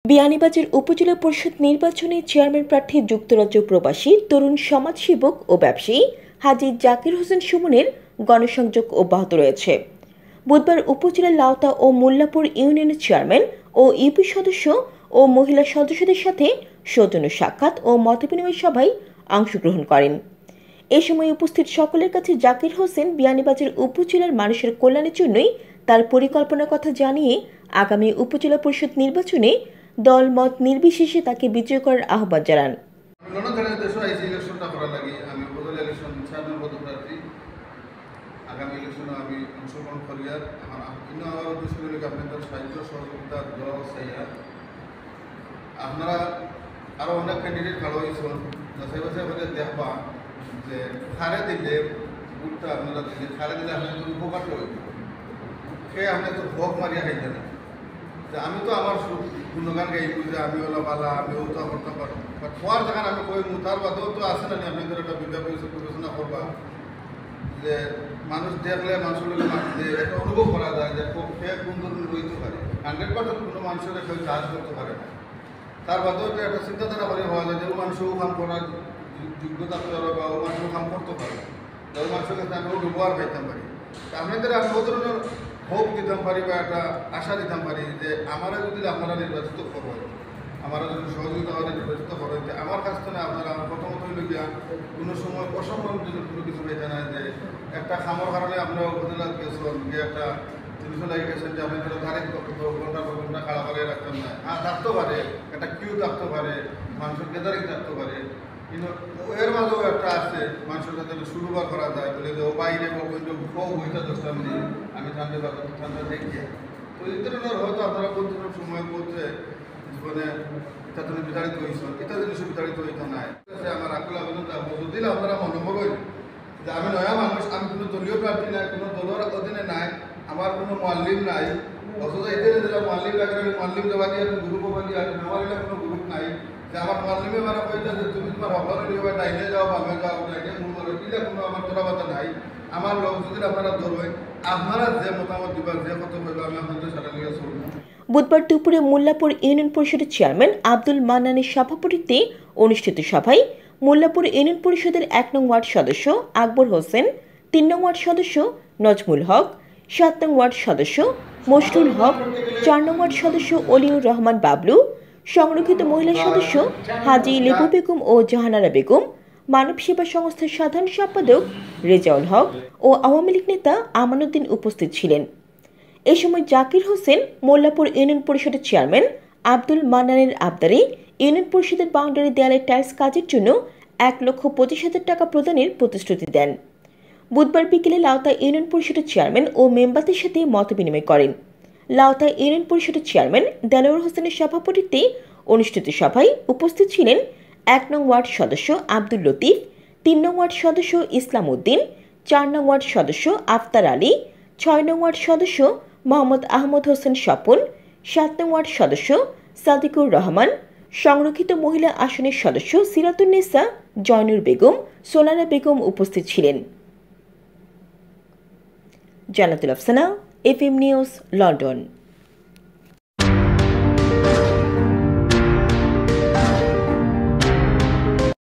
বিয়ানীবাজার উপজেলা পরিষদ নির্বাচনে চেয়ারম্যান প্রার্থী যুক্তরাজ্য প্রবাসী তরুণ সমাজসেবক ও ব্যবসায়ী হাজী জাকির হোসেন সুমনের গণসংযোগ অব্যাহত রয়েছে। বুধবার উপজেলার লাউতা ও মোল্লাপুর ইউনিয়নের চেয়ারম্যান ও ইউপি সদস্য ও মহিলা সদস্যদের সাথে সৌজন্য সাক্ষাৎ ও মতবিনিময় সভায় অংশগ্রহণ করেন। এ সময় উপস্থিত সকলের কাছে জাকির হোসেন বিয়ানীবাজার উপজেলার মানুষের কল্যাণের জন্যই তার পরিকল্পনার কথা জানিয়ে আগামী উপজেলা পরিষদ নির্বাচনে দল মত নির্বিশেষে তাকে বিজয় করার আহ্বান জানান। আগামী ইলেকশনে আমি অংশগ্রহণ করিয়ার আমার উদ্দেশ্য আপনাদের সাহায্য সহযোগিতা দোয়া চাইয়া আপনারা আরও অনেক ক্যান্ডিডেট ভালো হয়েছেন যাচাই বাছাই করে দেখবা যে খারে দিলে ভোটটা আপনারা দিলে খারে দিলে আপনাদের উপকার হইব সে আপনাদের ভোগ মারিয়া খাইতে না যে আমি তো আমার গুণগান গাইব যে আমি হলো বালা আমি ওটা করতে পারবো বাট হওয়ার জায়গায় আমি কই তার বাদেও তো আছে না আপনাদের একটা বিবেচনা করবা যে মানুষ দেখলে মানুষের একটা অনুভব করা যায় যে সে কোন ধরনের রইতে পারে 100% কোনো মানুষের কেউ কাজ করতে পারে না। তার বাদেও একটা চিন্তাধারা করে হওয়া যায় যে ও মানুষও কাম করার যোগ্যতা বা ও মানুষও কাম করতে পারে ওই মানুষের কাছে আমি ব্যবহার পাইতাম পারি আপনাদের আমি ও ধরনের হোপ দিতাম পারি বা একটা আশা দিতাম পারি যে আমরা যদি আপনারা নির্বাচিত করবো আমরা যদি সহযোগিতা করে নির্বাচিত করেন যে আমার কাছ থেকে আপনারা প্রথমত হইল গিয়া কোনো সময় অসম্মান কোনো কিছু পাইতে না যে একটা খামর কারণে আমরা উপজেলা গেছিলাম গিয়ে একটা জিনিস লাগে গেছেন যে আপনাদের ধারে ঘন্টা খাড়া করে রাখতাম না থাকতে পারে একটা কিউ থাকতে পারে মানুষের গ্যাদারিং থাকতে পারে কিন্তু এর মাঝেও একটা আছে মানুষের সাথে শুরুবার করা যায় বলে যে ও বাইরে বইটা দশটা মিনিট আমি ঠান্ডা দেখি তো এই ধরনের হয়তো আপনারা কোন ধরনের সময় বলছে জীবনে এটা তুমি বিতাড়িত হয়েছ এটা জিনিস বিতাড়িত হইতে নাই আমার আকুল আবেদন যদি আপনারা মনে করেন যে আমি নয়া মানুষ আমি কোনো দলীয় প্রার্থী নাই কোনো দলের অধীনে নাই আমার কোনো মোয়াল্লিম নাই অথচ এদের যারা মোয়াল্লিম লাগে মোয়াল্লিম দেওয়া দিয়ে গ্রুপ বানিয়ে আছে আমার এটা কোনো গ্রুপ নাই যে আমার মোয়াল্লিমে মারা কইতে যে তুমি তোমার হকারে নিয়ে ডাইনে যাও বামে যাও ডাইনে মূল করো এটা কোনো আমার দরাবাতা নাই আমার লোক যদি আপনারা ধরবেন আপনারা যে মতামত দিবার যে কত হইলো আমি আপনাদের সাথে নিয়ে চলবো। বুধবার দুপুরে মোল্লাপুর ইউনিয়ন পরিষদের চেয়ারম্যান আব্দুল মান্নানের সভাপতিত্বে অনুষ্ঠিত সভায় মোল্লাপুর ইউনিয়ন পরিষদের ১ নং ওয়ার্ড সদস্য আকবর হোসেন, ৩ নং ওয়ার্ড সদস্য নজমুল হক, ৭ নং ওয়ার্ড সদস্য মশরুল হক, ৪ নং ওয়ার্ড সদস্য অলিউর রহমান বাবলু, সংরক্ষিত মহিলা সদস্য হাজী লেবু বেগম ও জাহানারা বেগম, মানব সেবা সংস্থার সাধারণ সম্পাদক রেজাউল হক ও আওয়ামী লীগ নেতা আমানুদ্দিন উপস্থিত ছিলেন। এ সময় জাকির হোসেন মোল্লাপুর ইউনিয়ন পরিষদের চেয়ারম্যান আব্দুল মান্নানের আবদারে ইউনিয়ন পরিষদের বাউন্ডারি দেয়ালের টাইলস কাজের জন্য ১,২৫,০০০ টাকা প্রদানের প্রতিশ্রুতি দেন। বুধবার বিকেলে লাউতা ইউনিয়ন পরিষদের চেয়ারম্যান ও মেম্বারদের সাথে মতবিনিময় করেন। লাউতা ইউনিয়ন পরিষদের চেয়ারম্যান দেলোয়ার হোসেনের সভাপতিত্বে অনুষ্ঠিত সভায় উপস্থিত ছিলেন ১ নং ওয়ার্ড সদস্য আব্দুল লতিফ, ৩ নং ওয়ার্ড সদস্য ইসলাম উদ্দিন, ৪ নং ওয়ার্ড সদস্য আফতার আলী, ৬ নং ওয়ার্ড সদস্য মোহাম্মদ আহমদ হোসেন স্বপন, ৭ নং ওয়ার্ড সদস্য সাদিকুর রহমান, সংরক্ষিত মহিলা আসনের সদস্য সিরাতুন্নেসা, জয়নুর বেগম, সোনারা বেগম উপস্থিত ছিলেন। জান্নাতুল আফসানা, FM নিউজ, লন্ডন।